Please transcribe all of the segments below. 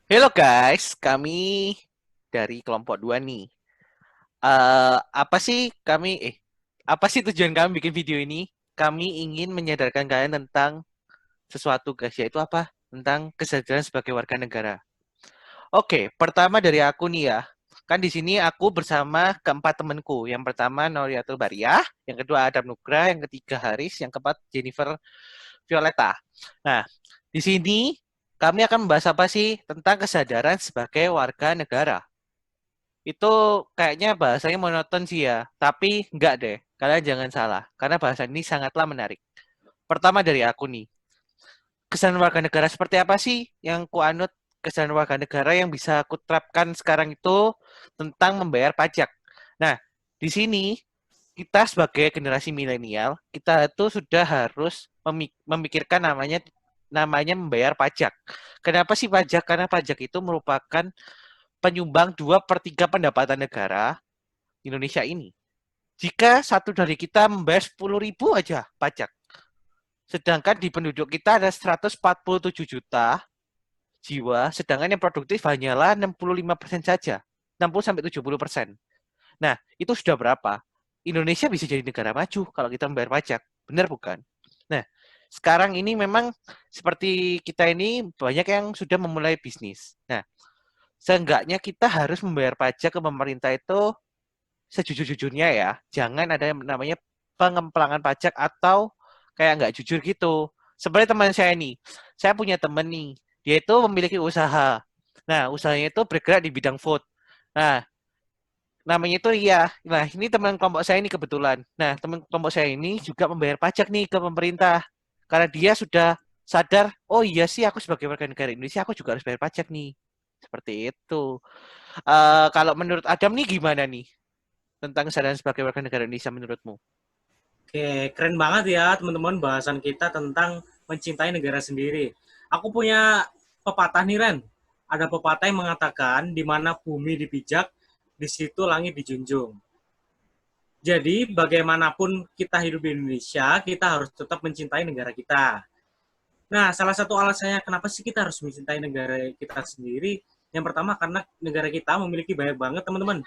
Halo guys, kami dari kelompok 2 nih. Apa sih apa sih tujuan kami bikin video ini? Kami ingin menyadarkan kalian tentang sesuatu guys, yaitu apa? Tentang kesadaran sebagai warga negara. Oke, pertama dari aku nih ya. Kan di sini aku bersama keempat temanku. Yang pertama Noriatul Bariah, yang kedua Adam Nugra, yang ketiga Haris, yang keempat Jennifer Violeta. Nah, di sini kami akan membahas apa sih tentang kesadaran sebagai warga negara. Itu kayaknya bahasanya monoton sih ya, tapi enggak deh. Kalian jangan salah, karena bahasa ini sangatlah menarik. Pertama dari aku nih, kesadaran warga negara seperti apa sih yang kuanut kesadaran warga negara yang bisa aku terapkan sekarang itu tentang membayar pajak. Nah, di sini kita sebagai generasi milenial, kita itu sudah harus memikirkan namanya membayar pajak. Kenapa sih pajak? Karena pajak itu merupakan penyumbang 2/3 pendapatan negara Indonesia ini. Jika satu dari kita membayar 10.000 aja pajak, sedangkan di penduduk kita ada 147 juta jiwa, sedangkan yang produktif hanyalah 65% saja, 60-70%. Nah, itu sudah berapa? Indonesia bisa jadi negara maju kalau kita membayar pajak, benar bukan? Nah, sekarang ini memang seperti kita ini banyak yang sudah memulai bisnis. Nah, seenggaknya kita harus membayar pajak ke pemerintah itu sejujur-jujurnya ya, jangan ada yang namanya pengemplangan pajak atau kayak nggak jujur gitu. Sebenarnya teman saya nih, saya punya temen nih, dia itu memiliki usaha. Nah, usahanya itu bergerak di bidang food. Nah, namanya itu iya. Nah, ini teman kelompok saya ini kebetulan. Nah, teman kelompok saya ini juga membayar pajak nih ke pemerintah. Karena dia sudah sadar, oh iya sih aku sebagai warga negara Indonesia, aku juga harus bayar pajak nih. Seperti itu. Kalau menurut Adam nih gimana nih? Tentang kesadaran sebagai warga negara Indonesia menurutmu? Oke, keren banget ya teman-teman bahasan kita tentang mencintai negara sendiri. Aku punya pepatah nih Ren. Ada pepatah yang mengatakan di mana bumi dipijak, di situ langit dijunjung. Jadi bagaimanapun kita hidup di Indonesia, kita harus tetap mencintai negara kita. Nah, salah satu alasannya kenapa sih kita harus mencintai negara kita sendiri? Yang pertama karena negara kita memiliki banyak banget teman-teman,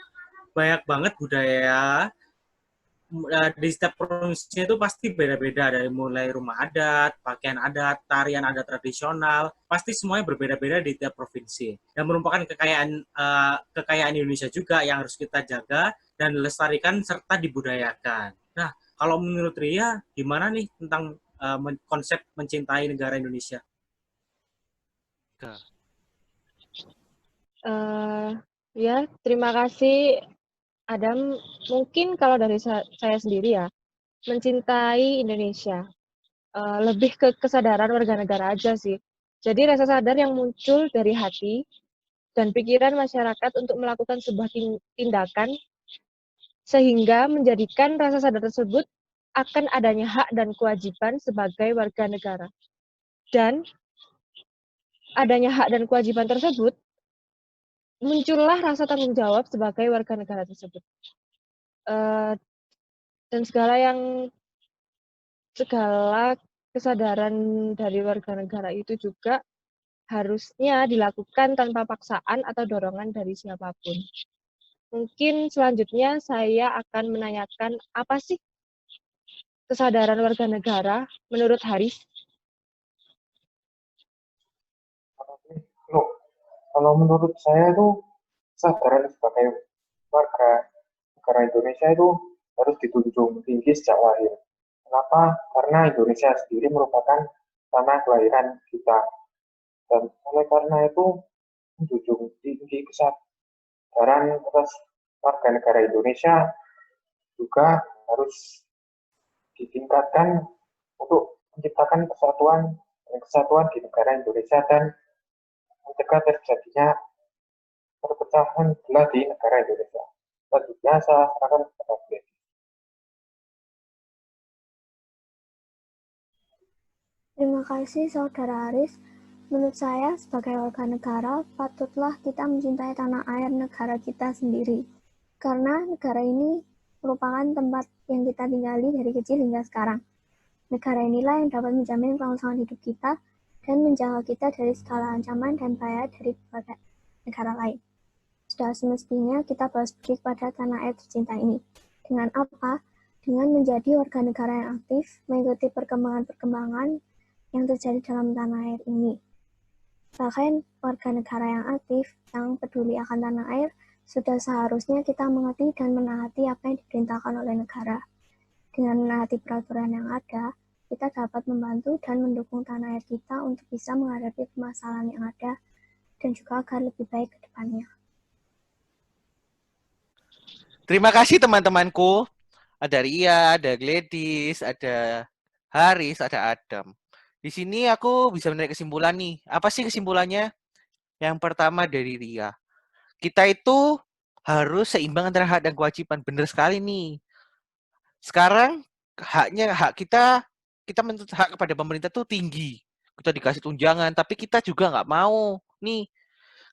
banyak banget budaya, di setiap provinsi itu pasti beda-beda dari mulai rumah adat, pakaian adat, tarian adat tradisional, pasti semuanya berbeda-beda di tiap provinsi dan merupakan kekayaan Indonesia juga yang harus kita jaga dan lestarikan serta dibudayakan. Nah, kalau menurut Ria, gimana nih tentang konsep mencintai negara Indonesia? Eh, ya, terima kasih Adam. Mungkin kalau dari saya sendiri ya, mencintai Indonesia. Lebih ke kesadaran warga negara aja sih. Jadi rasa sadar yang muncul dari hati dan pikiran masyarakat untuk melakukan sebuah tindakan sehingga menjadikan rasa sadar tersebut akan adanya hak dan kewajiban sebagai warga negara. Dan adanya hak dan kewajiban tersebut muncullah rasa tanggung jawab sebagai warga negara tersebut. Uh, dan segala kesadaran dari warga negara itu juga harusnya dilakukan tanpa paksaan atau dorongan dari siapapun. Mungkin selanjutnya saya akan menanyakan apa sih kesadaran warga negara menurut Haris? Loh, kalau menurut saya itu kesadaran sebagai warga negara Indonesia itu harus dijunjung tinggi sejak lahir. Kenapa? Karena Indonesia sendiri merupakan tanah kelahiran kita. Dan oleh karena itu, menjunjung tinggi kesadaran atas warga negara Indonesia juga harus ditingkatkan untuk menciptakan kesatuan di negara Indonesia dan mencegah terjadinya perpecahan belah di negara Indonesia. Selanjutnya saya serahkan kepada beliau. Terima kasih Saudara Aris. Menurut saya, sebagai warga negara, patutlah kita mencintai tanah air negara kita sendiri. Karena negara ini merupakan tempat yang kita tinggali dari kecil hingga sekarang. Negara inilah yang dapat menjamin kelangsungan hidup kita dan menjaga kita dari segala ancaman dan bahaya dari berbagai negara lain. Sudah semestinya kita balas budi kepada tanah air tercinta ini. Dengan apa? Dengan menjadi warga negara yang aktif, mengikuti perkembangan-perkembangan yang terjadi dalam tanah air ini. Bahkan warga negara yang aktif, yang peduli akan tanah air, sudah seharusnya kita mengerti dan menaati apa yang diperintahkan oleh negara. Dengan menaati peraturan yang ada, kita dapat membantu dan mendukung tanah air kita untuk bisa menghadapi permasalahan yang ada dan juga agar lebih baik ke depannya. Terima kasih teman-temanku. Ada Ria, ada Gladys, ada Haris, ada Adam. Di sini aku bisa menarik kesimpulan nih. Apa sih kesimpulannya? Yang pertama dari Ria. Kita itu harus seimbang antara hak dan kewajiban. Benar sekali nih. Sekarang hak kita menuntut hak kepada pemerintah tuh tinggi. Kita dikasih tunjangan, tapi kita juga nggak mau nih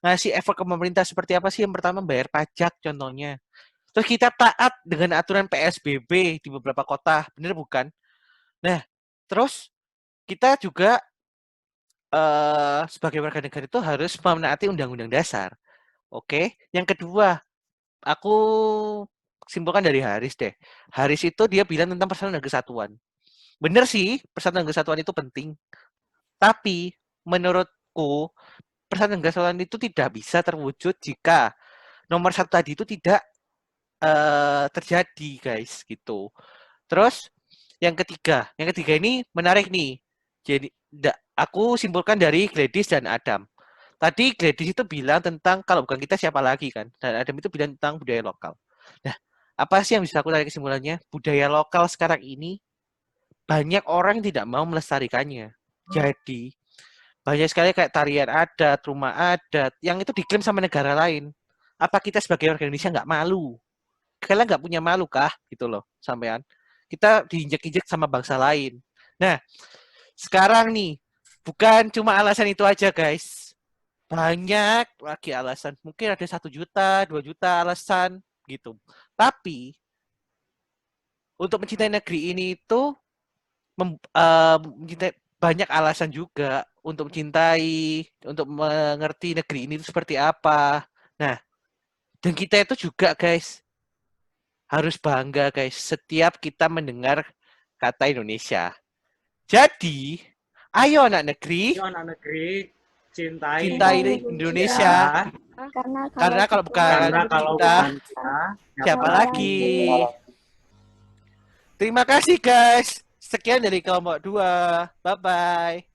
ngasih effort ke pemerintah seperti apa sih? Yang pertama bayar pajak contohnya. Terus kita taat dengan aturan PSBB di beberapa kota, bener bukan? Nah, terus kita juga sebagai warga negara itu harus menaati Undang-Undang Dasar. Oke, yang kedua, aku simpulkan dari Haris deh. Haris itu dia bilang tentang persatuan dan kesatuan. Bener sih, persatuan dan kesatuan itu penting. Tapi menurutku persatuan dan kesatuan itu tidak bisa terwujud jika nomor satu tadi itu tidak terjadi, guys, gitu. Terus yang ketiga ini menarik nih. Jadi aku simpulkan dari Gladys dan Adam. Tadi Gladys itu bilang tentang kalau bukan kita siapa lagi kan, dan Adam itu bilang tentang budaya lokal. Nah, apa sih yang bisa aku tarik kesimpulannya? Budaya lokal sekarang ini banyak orang yang tidak mau melestarikannya. Jadi banyak sekali kayak tarian adat, rumah adat yang itu diklaim sama negara lain. Apa kita sebagai warga Indonesia nggak malu? Kalian nggak punya malu kah? Gitu loh, sampean. Kita diinjek-injek sama bangsa lain. Nah, sekarang nih, bukan cuma alasan itu aja, guys. Banyak lagi alasan. Mungkin ada 1 juta, 2 juta alasan gitu. Tapi untuk mencintai negeri ini itu mencintai banyak alasan juga untuk mencintai, untuk mengerti negeri ini itu seperti apa. Nah, dan kita itu juga, guys, harus bangga, guys, setiap kita mendengar kata Indonesia. Jadi, ayo anak negeri, Ayo anak negeri, cintai cintai Indonesia. Karena kalau bukan kita, siapa lagi? Terima kasih, guys. Sekian dari kelompok 2. Bye-bye.